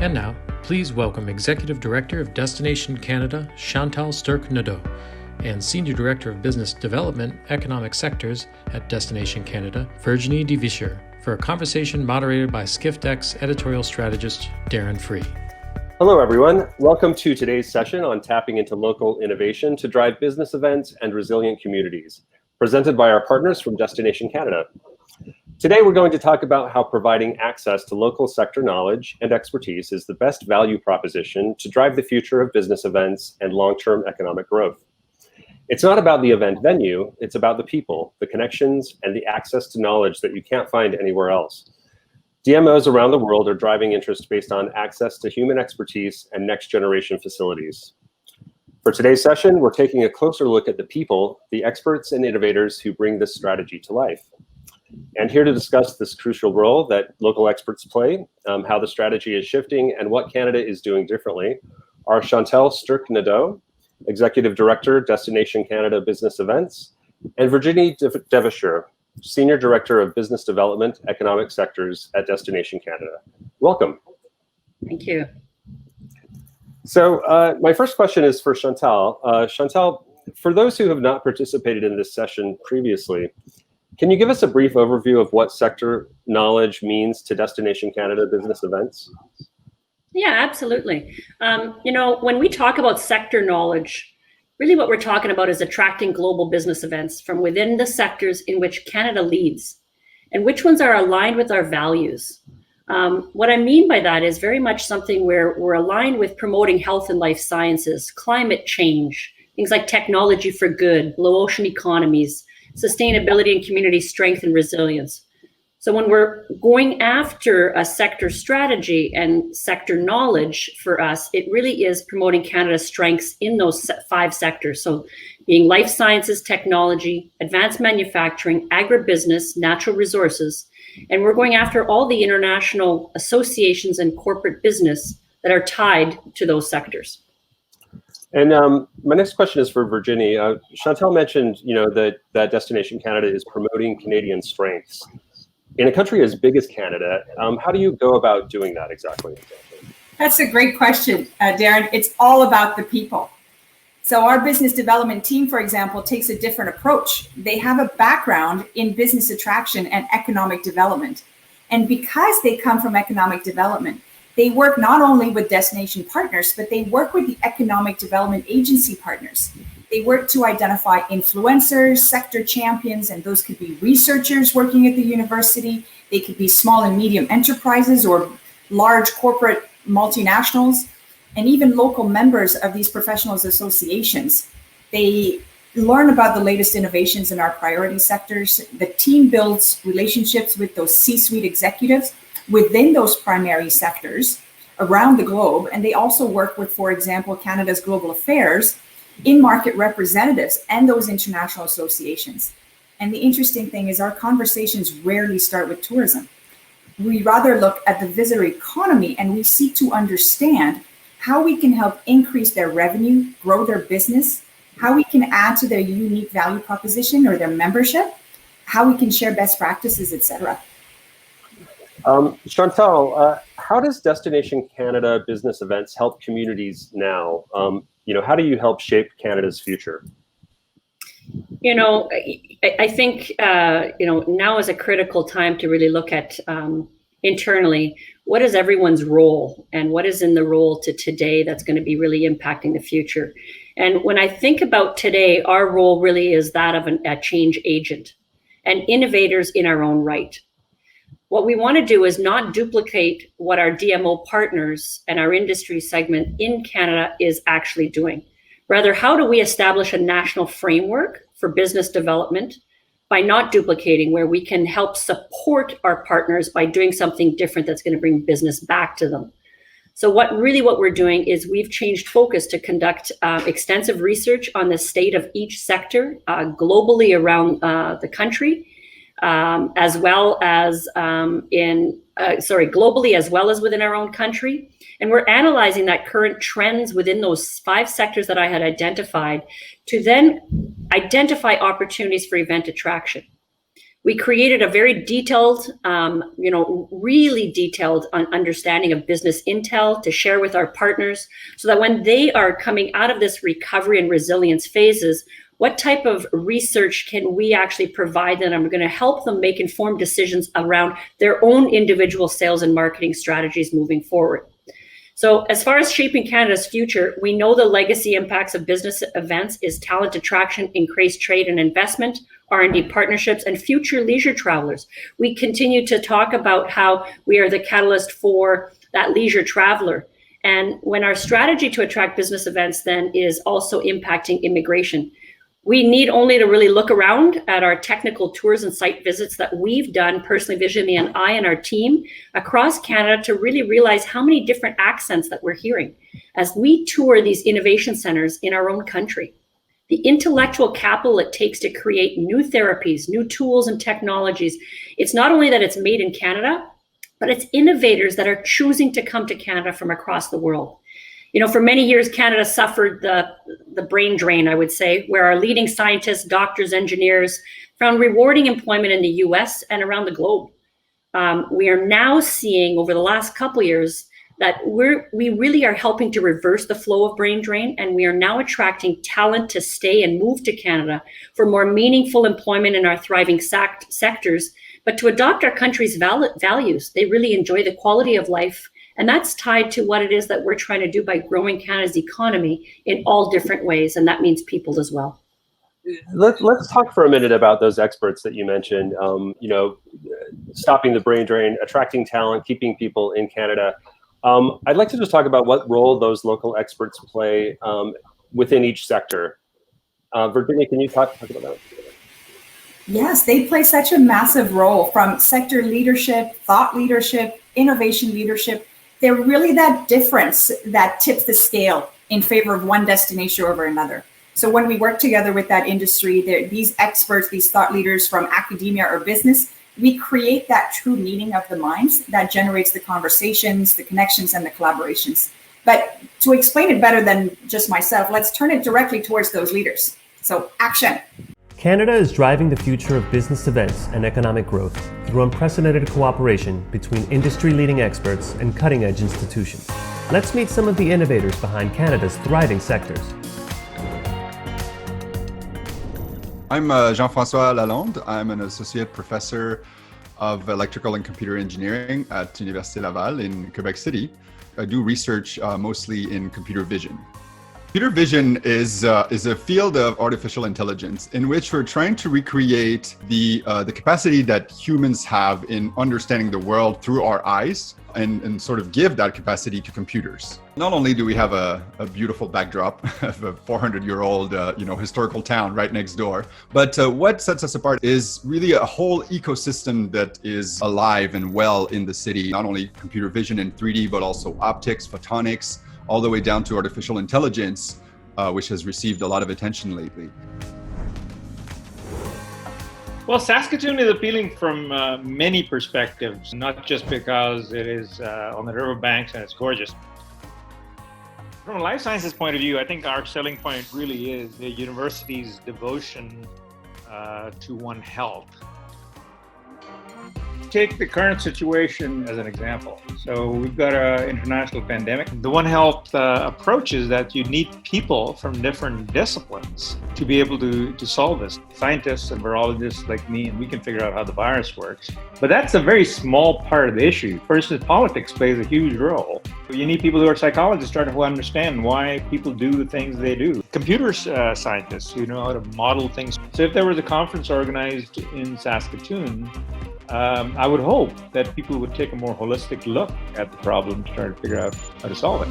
And now, please welcome Executive Director of Destination Canada, Chantal Sturk-Nadeau, and Senior Director of Business Development, Economic Sectors at Destination Canada, Virginie de Visscher, for a conversation moderated by Skift's editorial strategist, Darren Free. Hello, everyone. Welcome to today's session on tapping into local innovation to drive business events and resilient communities, presented by our partners from Destination Canada. Today, we're going to talk about how providing access to local sector knowledge and expertise is the best value proposition to drive the future of business events and long-term economic growth. It's not about the event venue, it's about the people, the connections, and the access to knowledge that you can't find anywhere else. DMOs around the world are driving interest based on access to human expertise and next-generation facilities. For today's session, we're taking a closer look at the people, the experts and innovators who bring this strategy to life. And here to discuss this crucial role that local experts play, how the strategy is shifting, and what Canada is doing differently, are Chantal Sturk-Nadeau, Executive Director, Destination Canada Business Events, and Virginie de Visscher, Senior Director of Business Development, Economic Sectors at Destination Canada. Welcome. Thank you. So my first question is for Chantal. Chantal, for those who have not participated in this session previously, can you give us a brief overview of what sector knowledge means to Destination Canada business events? Yeah, absolutely. When we talk about sector knowledge, really what we're talking about is attracting global business events from within the sectors in which Canada leads and which ones are aligned with our values. What I mean by that is very much something where we're aligned with promoting health and life sciences, climate change, things like technology for good, blue ocean economies, sustainability and community strength and resilience. So when we're going after a sector strategy and sector knowledge for us, it really is promoting Canada's strengths in those 5 sectors. So being life sciences, technology, advanced manufacturing, agribusiness, natural resources. And we're going after all the international associations and corporate business that are tied to those sectors. And my next question is for Virginie. Chantal mentioned, that Destination Canada is promoting Canadian strengths. In a country as big as Canada, how do you go about doing that exactly? That's a great question, Darren. It's all about the people. So our business development team, for example, takes a different approach. They have a background in business attraction and economic development. And because they come from economic development, they work not only with destination partners, but they work with the economic development agency partners. They work to identify influencers, sector champions, and those could be researchers working at the university. They could be small and medium enterprises or large corporate multinationals, and even local members of these professionals associations. They learn about the latest innovations in our priority sectors. The team builds relationships with those C-suite executives within those primary sectors around the globe. And they also work with, for example, Canada's Global Affairs in-market representatives and those international associations. And the interesting thing is our conversations rarely start with tourism. We rather look at the visitor economy and we seek to understand how we can help increase their revenue, grow their business, how we can add to their unique value proposition or their membership, how we can share best practices, etc. Chantal, how does Destination Canada business events help communities now? How do you help shape Canada's future? I think, now is a critical time to really look at internally, what is everyone's role and what is in the role to today that's going to be really impacting the future. And when I think about today, our role really is that of a change agent and innovators in our own right. What we want to do is not duplicate what our DMO partners and our industry segment in Canada is actually doing. Rather, how do we establish a national framework for business development by not duplicating, where we can help support our partners by doing something different that's going to bring business back to them? So what we're doing is we've changed focus to conduct extensive research on the state of each sector globally around the country. As well as globally, as well as within our own country. And we're analyzing that current trends within those 5 sectors that I had identified to then identify opportunities for event attraction. We created a very detailed, really detailed understanding of business intel to share with our partners so that when they are coming out of this recovery and resilience phases, what type of research can we actually provide them? I'm going to help them make informed decisions around their own individual sales and marketing strategies moving forward. So as far as shaping Canada's future, we know the legacy impacts of business events is talent attraction, increased trade and investment, R&D partnerships, and future leisure travelers. We continue to talk about how we are the catalyst for that leisure traveler. And when our strategy to attract business events then is also impacting immigration, we need only to really look around at our technical tours and site visits that we've done personally, Virginie and I and our team across Canada to really realize how many different accents that we're hearing as we tour these innovation centers in our own country. The intellectual capital it takes to create new therapies, new tools and technologies. It's not only that it's made in Canada, but it's innovators that are choosing to come to Canada from across the world. For many years, Canada suffered the brain drain, I would say, where our leading scientists, doctors, engineers found rewarding employment in the US and around the globe. We are now seeing over the last couple of years that we really are helping to reverse the flow of brain drain, and we are now attracting talent to stay and move to Canada for more meaningful employment in our thriving sectors, but to adopt our country's values. They really enjoy the quality of life. And that's tied to what it is that we're trying to do by growing Canada's economy in all different ways. And that means people as well. Let's talk for a minute about those experts that you mentioned, stopping the brain drain, attracting talent, keeping people in Canada. I'd like to just talk about what role those local experts play within each sector. Virginie, can you talk about that? Yes, they play such a massive role, from sector leadership, thought leadership, innovation leadership. They're really that difference that tips the scale in favor of one destination over another. So when we work together with that industry, these experts, these thought leaders from academia or business, we create that true meeting of the minds that generates the conversations, the connections, and the collaborations. But to explain it better than just myself, let's turn it directly towards those leaders. So action. Canada is driving the future of business events and economic growth through unprecedented cooperation between industry-leading experts and cutting-edge institutions. Let's meet some of the innovators behind Canada's thriving sectors. I'm Jean-François Lalonde. I'm an associate professor of electrical and computer engineering at Université Laval in Quebec City. I do research mostly in computer vision. Computer vision is a field of artificial intelligence in which we're trying to recreate the capacity that humans have in understanding the world through our eyes and sort of give that capacity to computers. Not only do we have a beautiful backdrop of a 400-year-old historical town right next door, but what sets us apart is really a whole ecosystem that is alive and well in the city. Not only computer vision in 3D, but also optics, photonics, all the way down to artificial intelligence, which has received a lot of attention lately. Well, Saskatoon is appealing from many perspectives, not just because it is on the riverbanks and it's gorgeous. From a life sciences point of view, I think our selling point really is the university's devotion to One Health. Take the current situation as an example. So we've got an international pandemic. The One Health approach is that you need people from different disciplines to be able to solve this. Scientists and virologists like me, and we can figure out how the virus works. But that's a very small part of the issue. For instance, politics plays a huge role. You need people who are psychologists who understand why people do the things they do. Computer scientists who know how to model things. So if there was a conference organized in Saskatoon, I would hope that people would take a more holistic look at the problem to try to figure out how to solve it.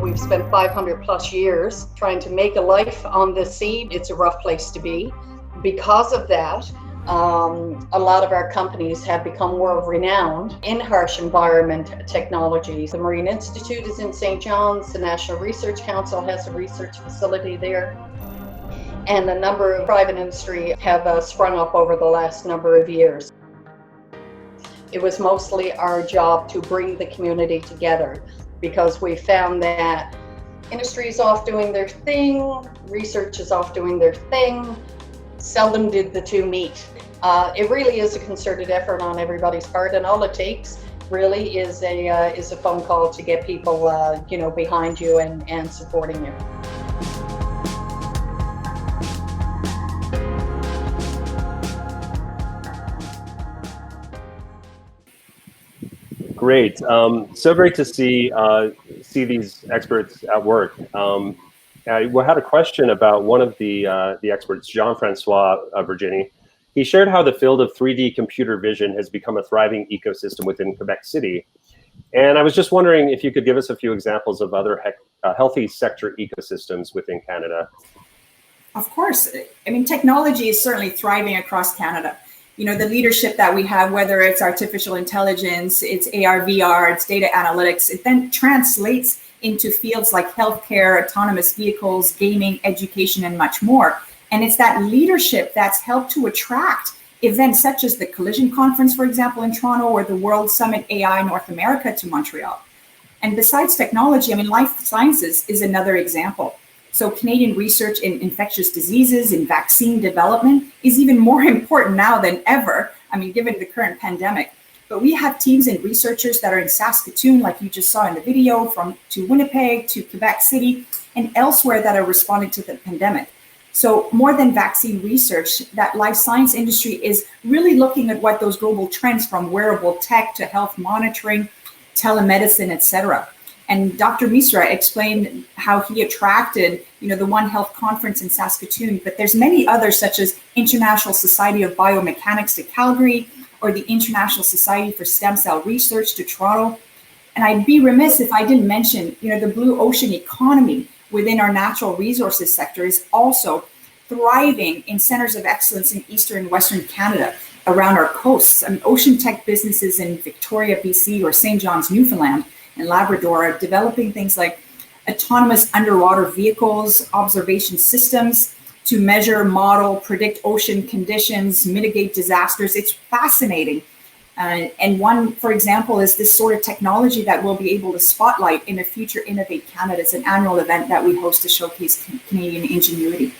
We've spent 500 plus years trying to make a life on the sea. It's a rough place to be. Because of that, a lot of our companies have become world renowned in harsh environment technologies. The Marine Institute is in St. John's. The National Research Council has a research facility there. And a number of private industry have sprung up over the last number of years. It was mostly our job to bring the community together because we found that industry is off doing their thing, research is off doing their thing, seldom did the two meet. It really is a concerted effort on everybody's part, and all it takes really is a phone call to get people behind you and supporting you. Great. So great to see these experts at work. We had a question about one of the experts, Jean-Francois Virginie. He shared how the field of 3D computer vision has become a thriving ecosystem within Quebec City. And I was just wondering if you could give us a few examples of other healthy sector ecosystems within Canada. Of course. I mean, technology is certainly thriving across Canada. You know, the leadership that we have, whether it's artificial intelligence, it's AR, VR, it's data analytics, it then translates into fields like healthcare, autonomous vehicles, gaming, education, and much more. And it's that leadership that's helped to attract events such as the Collision Conference, for example, in Toronto, or the World Summit AI North America to Montreal. And besides technology, I mean, life sciences is another example. So Canadian research in infectious diseases and vaccine development is even more important now than ever, I mean, given the current pandemic. But we have teams and researchers that are in Saskatoon, like you just saw in the video, to Winnipeg, to Quebec City, and elsewhere that are responding to the pandemic. So more than vaccine research, that life science industry is really looking at what those global trends from wearable tech to health monitoring, telemedicine, et cetera. And Dr. Visscher explained how he attracted, the One Health conference in Saskatoon, but there's many others such as International Society of Biomechanics to Calgary, or the International Society for Stem Cell Research to Toronto. And I'd be remiss if I didn't mention, the blue ocean economy within our natural resources sector is also thriving in centers of excellence in Eastern and Western Canada around our coasts. I mean, ocean tech businesses in Victoria, BC, or St. John's, Newfoundland, and Labrador are developing things like autonomous underwater vehicles, observation systems to measure, model, predict ocean conditions, mitigate disasters. It's fascinating. And one, for example, is this sort of technology that we'll be able to spotlight in a future Innovate Canada. It's an annual event that we host to showcase Canadian ingenuity.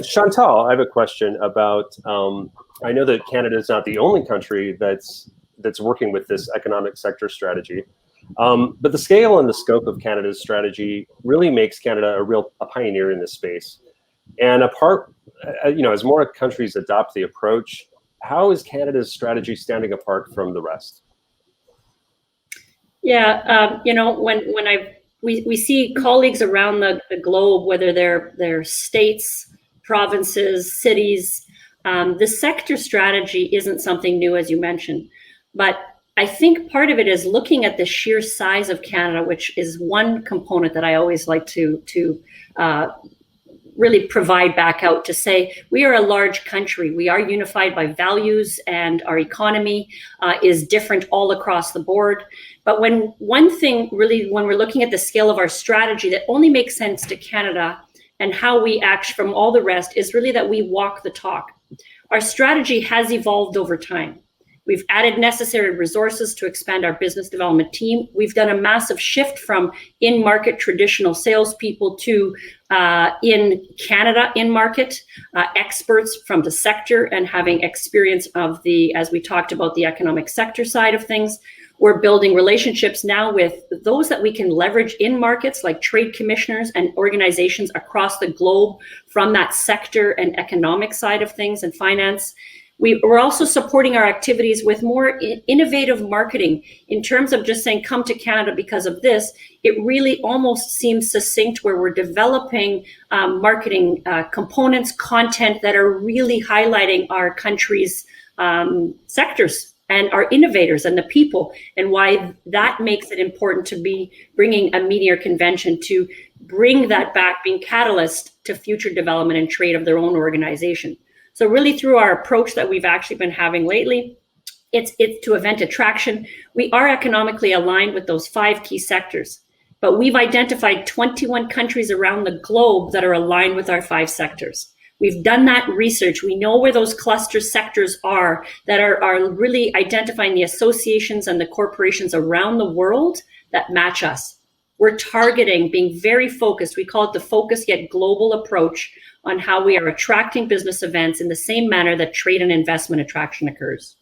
Chantal, I have a question about, I know that Canada is not the only country that's working with this economic sector strategy, but the scale and the scope of Canada's strategy really makes Canada a pioneer in this space. And as more countries adopt the approach, how is Canada's strategy standing apart from the rest? Yeah, we see colleagues around the globe, whether they're states, provinces, cities, the sector strategy isn't something new, as you mentioned. But I think part of it is looking at the sheer size of Canada, which is one component that I always like to really provide back out to say, we are a large country. We are unified by values, and our economy is different all across the board. But when we're looking at the scale of our strategy, that only makes sense to Canada and how we act from all the rest is really that we walk the talk. Our strategy has evolved over time. We've added necessary resources to expand our business development team. We've done a massive shift from in-market traditional salespeople to in Canada in-market experts from the sector and having experience of as we talked about, the economic sector side of things. We're building relationships now with those that we can leverage in markets like trade commissioners and organizations across the globe from that sector and economic side of things and finance. We're also supporting our activities with more innovative marketing in terms of just saying, come to Canada because of this. It really almost seems succinct where we're developing marketing components, content that are really highlighting our country's sectors and our innovators and the people, and why that makes it important to be bringing a media convention to bring that back, being catalyst to future development and trade of their own organization. So really through our approach that we've actually been having lately, it's to event attraction. We are economically aligned with those 5 key sectors, but we've identified 21 countries around the globe that are aligned with our 5 sectors. We've done that research. We know where those cluster sectors are that are really identifying the associations and the corporations around the world that match us. We're targeting, being very focused. We call it the focus yet global approach on how we are attracting business events in the same manner that trade and investment attraction occurs.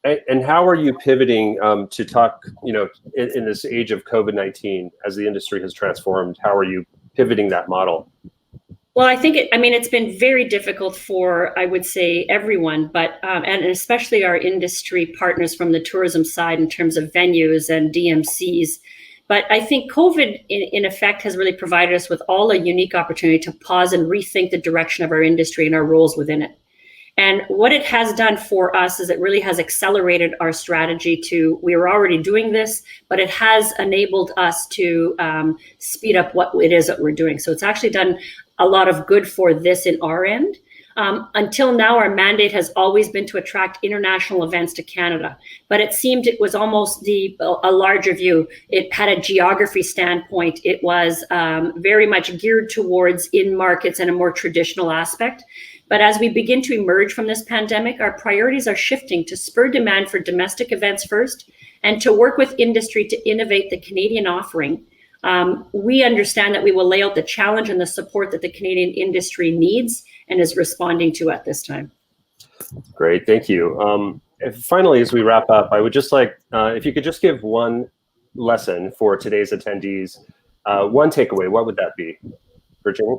And how are you pivoting to talk, in this age of COVID-19, as the industry has transformed, how are you pivoting that model? Well, I think it's been very difficult for, I would say, everyone, but and especially our industry partners from the tourism side in terms of venues and DMCs. But I think COVID, in effect, has really provided us with all a unique opportunity to pause and rethink the direction of our industry and our roles within it. And what it has done for us is it really has accelerated our strategy we were already doing this, but it has enabled us to speed up what it is that we're doing. So it's actually done a lot of good for this in our end. Until now, our mandate has always been to attract international events to Canada, but it seemed it was almost a larger view. It had a geography standpoint. It was very much geared towards in markets and a more traditional aspect. But as we begin to emerge from this pandemic, our priorities are shifting to spur demand for domestic events first and to work with industry to innovate the Canadian offering. We understand that we will lay out the challenge and the support that the Canadian industry needs and is responding to at this time. Great, thank you. Finally, as we wrap up, I would just like, if you could just give one lesson for today's attendees, one takeaway, what would that be? Virginie?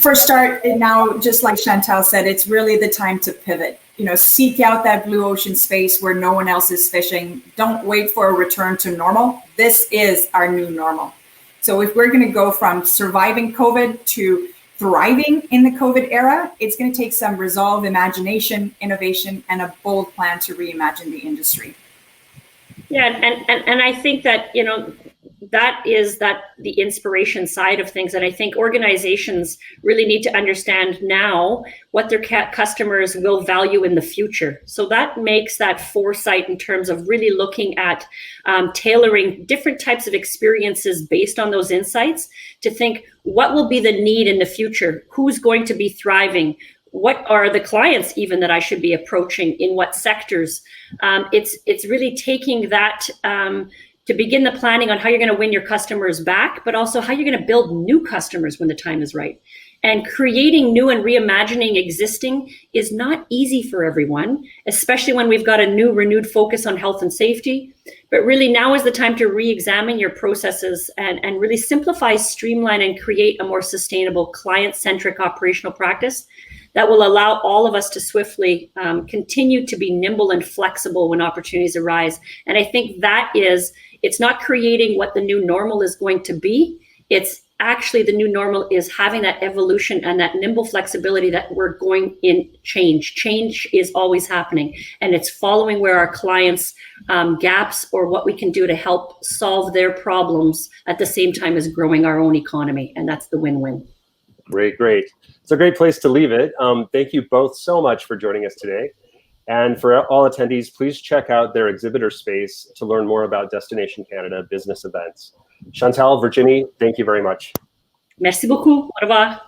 For start, now, just like Chantal said, it's really the time to pivot. Seek out that blue ocean space where no one else is fishing. Don't wait for a return to normal. This is our new normal. So if we're going to go from surviving COVID to thriving in the COVID era, it's going to take some resolve, imagination, innovation, and a bold plan to reimagine the industry. Yeah, and I think that, that is the inspiration side of things. And I think organizations really need to understand now what their customers will value in the future. So that makes that foresight in terms of really looking at tailoring different types of experiences based on those insights to think what will be the need in the future? Who's going to be thriving? What are the clients even that I should be approaching in what sectors? It's really taking that to begin the planning on how you're going to win your customers back, but also how you're going to build new customers when the time is right. And creating new and reimagining existing is not easy for everyone, especially when we've got a new renewed focus on health and safety. But really now is the time to re-examine your processes and really simplify, streamline, and create a more sustainable client-centric operational practice that will allow all of us to swiftly continue to be nimble and flexible when opportunities arise. And I think it's not creating what the new normal is going to be. It's actually the new normal is having that evolution and that nimble flexibility that we're going in change. Change is always happening, and it's following where our clients' gaps or what we can do to help solve their problems at the same time as growing our own economy. And that's the win-win. Great. It's a great place to leave it. Thank you both so much for joining us today. And for all attendees, please check out their exhibitor space to learn more about Destination Canada business events. Chantal, Virginie, thank you very much. Merci beaucoup. Au revoir.